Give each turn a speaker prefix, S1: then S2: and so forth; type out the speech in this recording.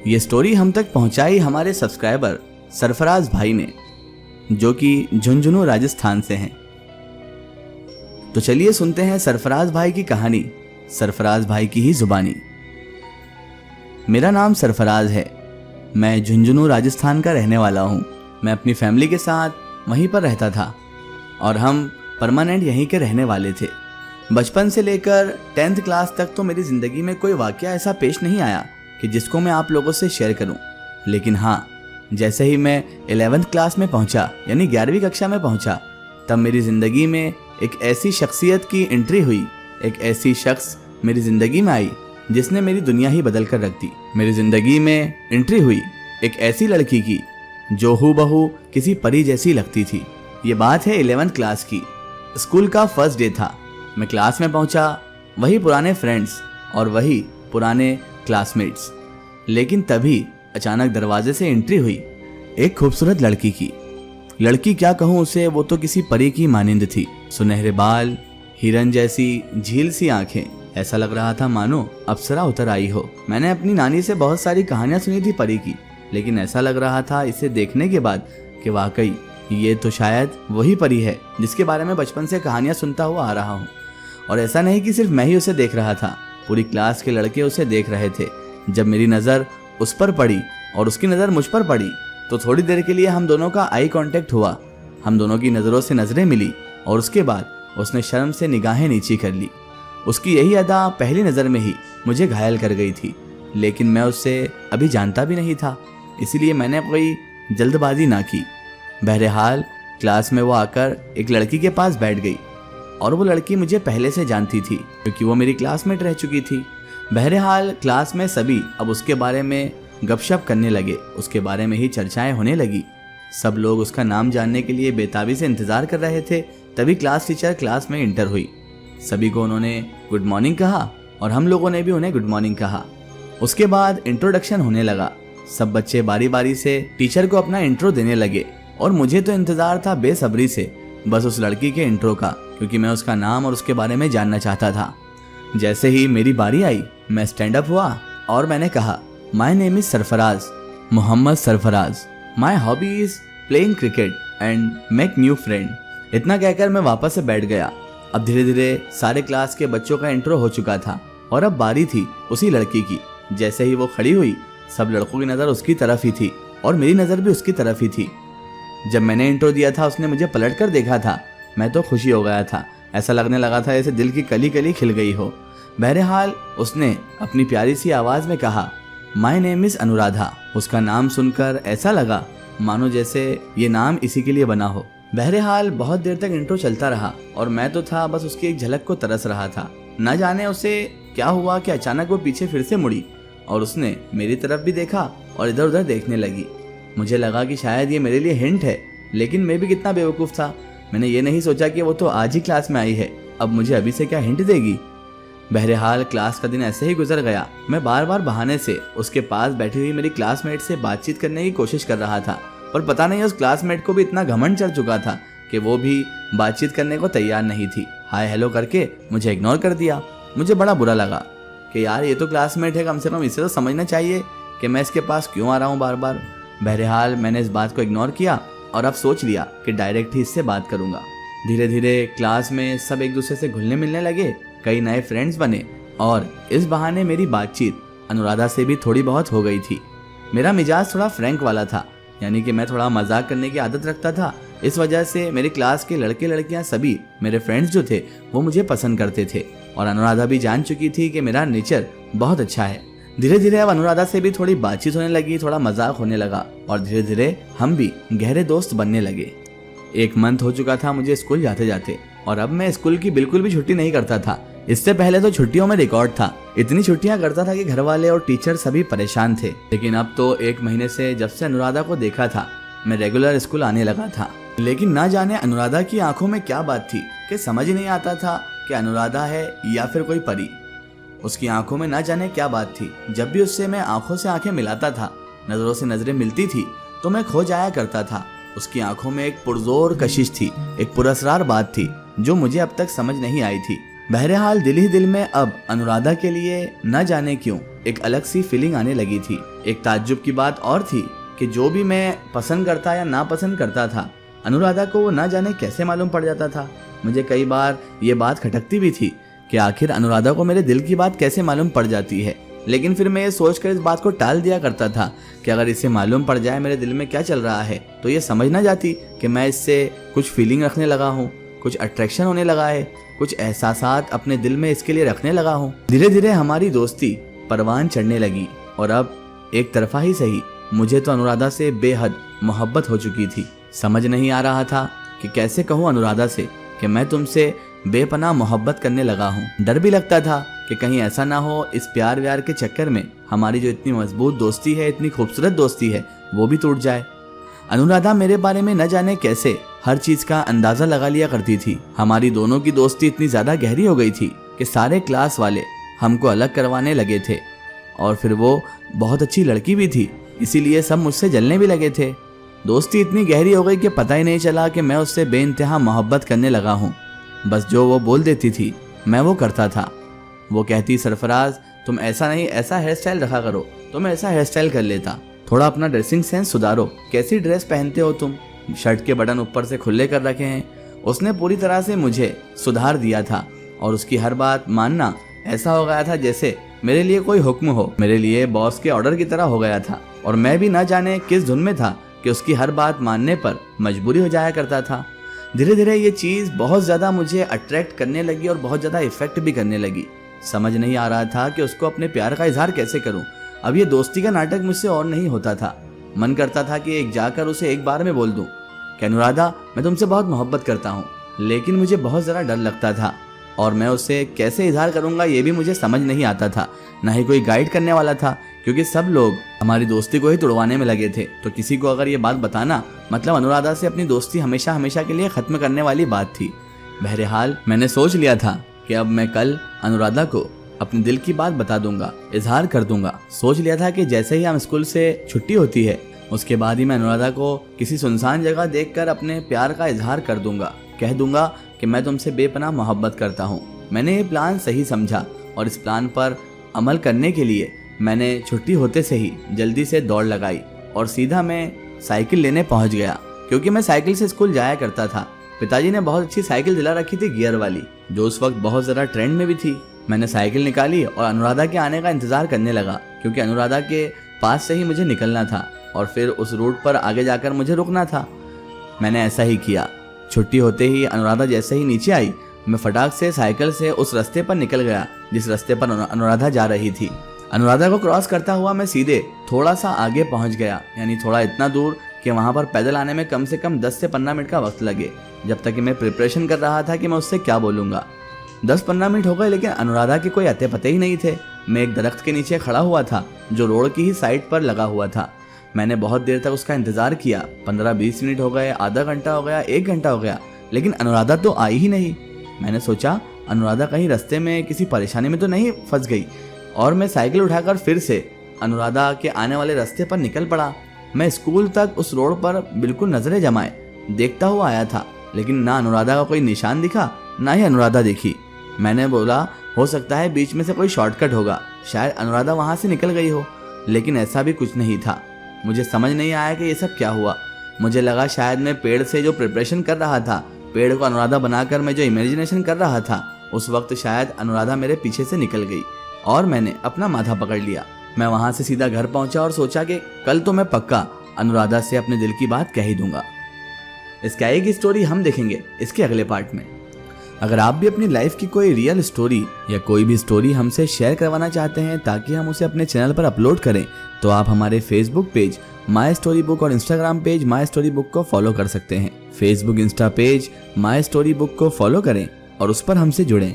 S1: ये स्टोरी हम तक पहुंचाई हमारे सब्सक्राइबर सरफराज भाई ने, जो कि झुंझुनू राजस्थान से हैं। तो चलिए सुनते हैं सरफराज भाई की कहानी, सरफराज भाई की ही जुबानी। मेरा नाम सरफराज है। मैं झुंझुनू राजस्थान का रहने वाला हूँ। मैं अपनी फैमिली के साथ वहीं पर रहता था और हम परमानेंट यहीं के रहने वाले थे। बचपन से लेकर 10th क्लास तक तो मेरी ज़िंदगी में कोई वाक़या ऐसा पेश नहीं आया कि जिसको मैं आप लोगों से शेयर करूं। लेकिन हाँ, जैसे ही मैं 11th क्लास में पहुंचा, यानी 11वीं कक्षा में पहुंचा, तब मेरी ज़िंदगी में एक ऐसी शख्सियत की एंट्री हुई, एक ऐसी शख्स मेरी ज़िंदगी में आई जिसने मेरी दुनिया ही बदल कर रख दी। मेरी ज़िंदगी में एंट्री हुई एक ऐसी लड़की की जो हूबहू किसी परी जैसी लगती थी। ये बात है 11th क्लास की। स्कूल का फर्स्ट डे था। मैं क्लास में पहुंचा, वही पुराने फ्रेंड्स और वही पुराने क्लासमेट्स। लेकिन तभी अचानक दरवाजे से एंट्री हुई एक खूबसूरत लड़की की। लड़की क्या कहूँ उसे, वो तो किसी परी की मानिंद थी। सुनहरे बाल, हिरन जैसी झील सी आंखें, ऐसा लग रहा था मानो अप्सरा उतर आई हो। मैंने अपनी नानी से बहुत सारी कहानियां सुनी थी परी की, लेकिन ऐसा लग रहा था इसे देखने के बाद कि वाकई ये तो शायद वही परी है जिसके बारे में बचपन से कहानियां सुनता हुआ आ रहा हूँ। और ऐसा नहीं कि सिर्फ मैं ही उसे देख रहा था, पूरी क्लास के लड़के उसे देख रहे थे। जब मेरी नज़र उस पर पड़ी और उसकी नज़र मुझ पर पड़ी तो थोड़ी देर के लिए हम दोनों का आई कांटेक्ट हुआ। हम दोनों की नज़रों से नज़रें मिली और उसके बाद उसने शर्म से निगाहें नीची कर ली। उसकी यही अदा पहली नज़र में ही मुझे घायल कर गई थी। लेकिन मैं उससे अभी जानता भी नहीं था, इसीलिए मैंने कोई जल्दबाजी ना की। बहरहाल क्लास में वो आकर एक लड़की के पास बैठ गई और वो लड़की मुझे पहले से जानती थी क्योंकि वो मेरी क्लासमेट रह चुकी थी। बहरहाल क्लास में सभी अब उसके बारे में गपशप करने लगे, उसके बारे में ही चर्चाएं होने लगी। सब लोग उसका नाम जानने के लिए बेताबी से इंतजार कर रहे थे। तभी क्लास टीचर क्लास में इंटर हुई। सभी को उन्होंने गुड मॉर्निंग कहा और हम लोगों ने भी उन्हें गुड मॉर्निंग कहा। उसके बाद इंट्रोडक्शन होने लगा। सब बच्चे बारी बारी से टीचर को अपना इंट्रो देने लगे और मुझे तो इंतजार था बेसब्री से बस उस लड़की के इंट्रो का, क्योंकि मैं उसका नाम और उसके बारे में जानना चाहता था। जैसे ही मेरी बारी आई, मैं स्टैंड अप हुआ और मैंने कहा, my name is Sarfaraz, Mohammed Sarfaraz. My hobby is playing cricket and make new friend. इतना कहकर मैं वापस से बैठ गया। अब धीरे धीरे सारे क्लास के बच्चों का इंट्रो हो चुका था और अब बारी थी उसी लड़की की। जैसे ही वो खड़ी हुई, सब लड़कों की नज़र उसकी तरफ ही थी और मेरी नज़र भी उसकी तरफ ही थी। जब मैंने इंट्रो दिया था, उसने मुझे पलट कर देखा था। मैं तो खुशी हो गया था, ऐसा लगने लगा था जैसे दिल की कली कली खिल गई हो। बहरहाल उसने अपनी प्यारी सी आवाज़ में कहा, माई नेम इज़ अनुराधा। उसका नाम सुनकर ऐसा लगा मानो जैसे ये नाम इसी के लिए बना हो। बहरहाल बहुत देर तक इंट्रो चलता रहा और मैं तो था बस उसकी एक झलक को तरस रहा था। न जाने उसे क्या हुआ कि अचानक वो पीछे फिर से मुड़ी और उसने मेरी तरफ भी देखा और इधर उधर देखने लगी। मुझे लगा कि शायद ये मेरे लिए हिंट है, लेकिन मैं भी कितना बेवकूफ़ था। मैंने ये नहीं सोचा कि वो तो आज ही क्लास में आई है, अब मुझे अभी से क्या हिंट देगी। बहरहाल क्लास का दिन ऐसे ही गुजर गया। मैं बार बार बहाने से उसके पास बैठी हुई मेरी क्लासमेट से बातचीत करने की कोशिश कर रहा था, पर पता नहीं उस क्लासमेट को भी इतना घमंड चढ़ चुका था कि वो भी बातचीत करने को तैयार नहीं थी। हाय हेलो करके मुझे इग्नोर कर दिया। मुझे बड़ा बुरा लगा कि यार ये तो क्लासमेट है, कम से कम इसे तो समझना चाहिए कि मैं इसके पास क्यों आ रहा हूँ बार बार। बहरहाल मैंने इस बात को इग्नोर किया और अब सोच लिया कि डायरेक्ट ही इससे बात करूंगा। धीरे धीरे क्लास में सब एक दूसरे से घुलने मिलने लगे, कई नए फ्रेंड्स बने और इस बहाने मेरी बातचीत अनुराधा से भी थोड़ी बहुत हो गई थी। मेरा मिजाज थोड़ा फ्रैंक वाला था, यानी कि मैं थोड़ा मजाक करने की आदत रखता था। इस वजह से मेरी क्लास के लड़के लड़कियां सभी मेरे फ्रेंड्स जो थे वो मुझे पसंद करते थे और अनुराधा भी जान चुकी थी कि मेरा नेचर बहुत अच्छा है। धीरे धीरे अब अनुराधा से भी थोड़ी बातचीत होने लगी, थोड़ा मजाक होने लगा और धीरे धीरे हम भी गहरे दोस्त बनने लगे। 1 मंथ हो चुका था मुझे स्कूल जाते जाते और अब मैं स्कूल की बिल्कुल भी छुट्टी नहीं करता था। इससे पहले तो छुट्टियों में रिकॉर्ड था, इतनी छुट्टियां करता था कि घर वाले और टीचर सभी परेशान थे। लेकिन अब तो 1 महीने से जब से अनुराधा को देखा था, मैं रेगुलर स्कूल आने लगा था। लेकिन ना जाने अनुराधा की आंखों में क्या बात थी कि समझ ही नहीं आता था कि अनुराधा है या फिर कोई परी। उसकी आंखों में ना जाने क्या बात थी। जब भी उससे मैं आंखों से आंखें मिलाता था, नजरों से नजरें मिलती थी, तो मैं खो जाया करता था। उसकी आंखों में एक पुरजोर कशिश थी, एक पुरस्रार बात थी जो मुझे अब तक समझ नहीं आई थी। बहरहाल दिल ही दिल में अब अनुराधा के लिए न जाने क्यों एक अलग सी फीलिंग आने लगी थी। एक ताज्जुब की बात और थी कि जो भी मैं पसंद करता या ना पसंद करता था, अनुराधा को वो ना जाने कैसे मालूम पड़ जाता था। मुझे कई बार ये बात खटकती भी थी कि आखिर अनुराधा को मेरे दिल की बात कैसे मालूम पड़ जाती है। लेकिन फिर मैं ये सोचकर इस बात को टाल दिया करता था कि अगर इसे मालूम पड़ जाए मेरे दिल में क्या चल रहा है तो ये समझ ना जाती कि मैं इससे कुछ फीलिंग रखने लगा हूँ, कुछ अट्रैक्शन होने लगा है, कुछ एहसासात अपने दिल में इसके लिए रखने लगा हूँ। धीरे धीरे हमारी दोस्ती परवान चढ़ने लगी और अब एक तरफा ही सही मुझे तो अनुराधा से बेहद मोहब्बत हो चुकी थी। समझ नहीं आ रहा था कि कैसे कहूँ अनुराधा से कि मैं तुमसे बेपनाह मोहब्बत करने लगा हूँ। डर भी लगता था कि कहीं ऐसा ना हो इस प्यार व्यार के चक्कर में हमारी जो इतनी मजबूत दोस्ती है, इतनी खूबसूरत दोस्ती है, वो भी टूट जाए। अनुराधा मेरे बारे में न जाने कैसे हर चीज का अंदाजा लगा लिया करती थी। हमारी दोनों की दोस्ती इतनी ज्यादा गहरी हो गई थी कि सारे क्लास वाले हमको अलग करवाने लगे थे और फिर वो बहुत अच्छी लड़की भी थी, इसीलिए सब मुझसे जलने भी लगे थे। दोस्ती इतनी गहरी हो गई कि पता ही नहीं चला कि मैं उससे बेइंतहा मोहब्बत करने लगा हूँ। बस जो वो बोल देती थी मैं वो करता था। वो कहती, सरफराज तुम ऐसा नहीं ऐसा हेयर स्टाइल रखा करो, तो मैं ऐसा हेयर स्टाइल कर लेता। थोड़ा अपना ड्रेसिंग सेंस सुधारो, कैसी ड्रेस पहनते हो तुम, शर्ट के बटन ऊपर से खुले कर रखे हैं। उसने पूरी तरह से मुझे सुधार दिया था और उसकी हर बात मानना ऐसा हो गया था जैसे मेरे लिए कोई हुक्म हो, मेरे लिए बॉस के ऑर्डर की तरह हो गया था। और मैं भी ना जाने किस धुन में था कि उसकी हर बात मानने पर मजबूरी हो जाया करता था। धीरे धीरे ये चीज़ बहुत ज़्यादा मुझे अट्रैक्ट करने लगी और बहुत ज़्यादा इफेक्ट भी करने लगी। समझ नहीं आ रहा था कि उसको अपने प्यार का इजहार कैसे करूं। अब ये दोस्ती का नाटक मुझसे और नहीं होता था। मन करता था कि एक जाकर उसे एक बार में बोल दूं कि अनुराधा मैं तुमसे बहुत मोहब्बत करता हूं, लेकिन मुझे बहुत ज़्यादा डर लगता था और मैं उससे कैसे इजहार करूंगा ये भी मुझे समझ नहीं आता था। ना ही कोई गाइड करने वाला था क्योंकि सब लोग हमारी दोस्ती को ही तोड़वाने में लगे थे। तो किसी को अगर ये बात बताना मतलब अनुराधा से अपनी दोस्ती हमेशा हमेशा के लिए खत्म करने वाली बात थी। बहरहाल मैंने सोच लिया था कि अब मैं कल अनुराधा को अपने दिल की बात बता दूंगा, इजहार कर दूंगा। सोच लिया था कि जैसे ही हम स्कूल से छुट्टी होती है उसके बाद ही मैं अनुराधा को किसी सुनसान जगह देखकर अपने प्यार का इजहार कर दूंगा, कह दूंगा कि मैं तुमसे बेपनाह मोहब्बत करता हूँ। मैंने ये प्लान सही समझा और इस प्लान पर अमल करने के लिए मैंने छुट्टी होते से ही जल्दी से दौड़ लगाई और सीधा मैं साइकिल लेने पहुंच गया क्योंकि मैं साइकिल से स्कूल जाया करता था। पिताजी ने बहुत अच्छी साइकिल दिला रखी थी गियर वाली, जो उस वक्त बहुत ज़्यादा ट्रेंड में भी थी। मैंने साइकिल निकाली और अनुराधा के आने का इंतज़ार करने लगा क्योंकि अनुराधा के पास से ही मुझे निकलना था और फिर उस रूट पर आगे जाकर मुझे रुकना था। मैंने ऐसा ही किया। छुट्टी होते ही अनुराधा जैसे ही नीचे आई, मैं फटाक से साइकिल से उस रास्ते पर निकल गया जिस रास्ते पर अनुराधा जा रही थी। अनुराधा को क्रॉस करता हुआ मैं सीधे थोड़ा सा आगे पहुंच गया, यानी थोड़ा इतना दूर कि वहां पर पैदल आने में कम से कम 10 से 15 मिनट का वक्त लगे। जब तक कि मैं प्रिपरेशन कर रहा था कि मैं उससे क्या बोलूँगा। 10-15 मिनट हो गए लेकिन अनुराधा के कोई अते पते ही नहीं थे। मैं एक दरख्त के नीचे खड़ा हुआ था जो रोड की ही साइड पर लगा हुआ था। मैंने बहुत देर तक उसका इंतज़ार किया। 15-20 मिनट हो गए, आधा घंटा हो गया, 1 घंटा हो गया, लेकिन अनुराधा तो आई ही नहीं। मैंने सोचा अनुराधा कहीं रास्ते में किसी परेशानी में तो नहीं फंस गई और मैं साइकिल उठाकर फिर से अनुराधा के आने वाले रास्ते पर निकल पड़ा। मैं स्कूल तक उस रोड पर बिल्कुल नजरें जमाए देखता हुआ आया था, लेकिन ना अनुराधा का कोई निशान दिखा ना ही अनुराधा दिखी। मैंने बोला हो सकता है बीच में से कोई शॉर्टकट होगा, शायद अनुराधा वहां से निकल गई हो, लेकिन ऐसा भी कुछ नहीं था। मुझे समझ नहीं आया कि ये सब क्या हुआ। मुझे लगा शायद मैं पेड़ से जो प्रिपरेशन कर रहा था, पेड़ को अनुराधा बनाकर मैं जो इमेजिनेशन कर रहा था, उस वक्त शायद अनुराधा मेरे पीछे से निकल गई और मैंने अपना माथा पकड़ लिया। मैं वहां से सीधा घर पहुंचा और सोचा कि कल तो मैं पक्का अनुराधा से अपने दिल की बात कह ही दूंगा। इसकी आगे स्टोरी हम देखेंगे इसके अगले पार्ट में। अगर आप भी अपनी लाइफ की कोई रियल स्टोरी या कोई भी स्टोरी हमसे शेयर करवाना चाहते हैं ताकि हम उसे अपने चैनल पर अपलोड करें, तो आप हमारे Facebook page my story book और Instagram page my story book को फॉलो कर सकते हैं। Facebook insta page my story book को फॉलो करें और उस पर हमसे जुड़ें।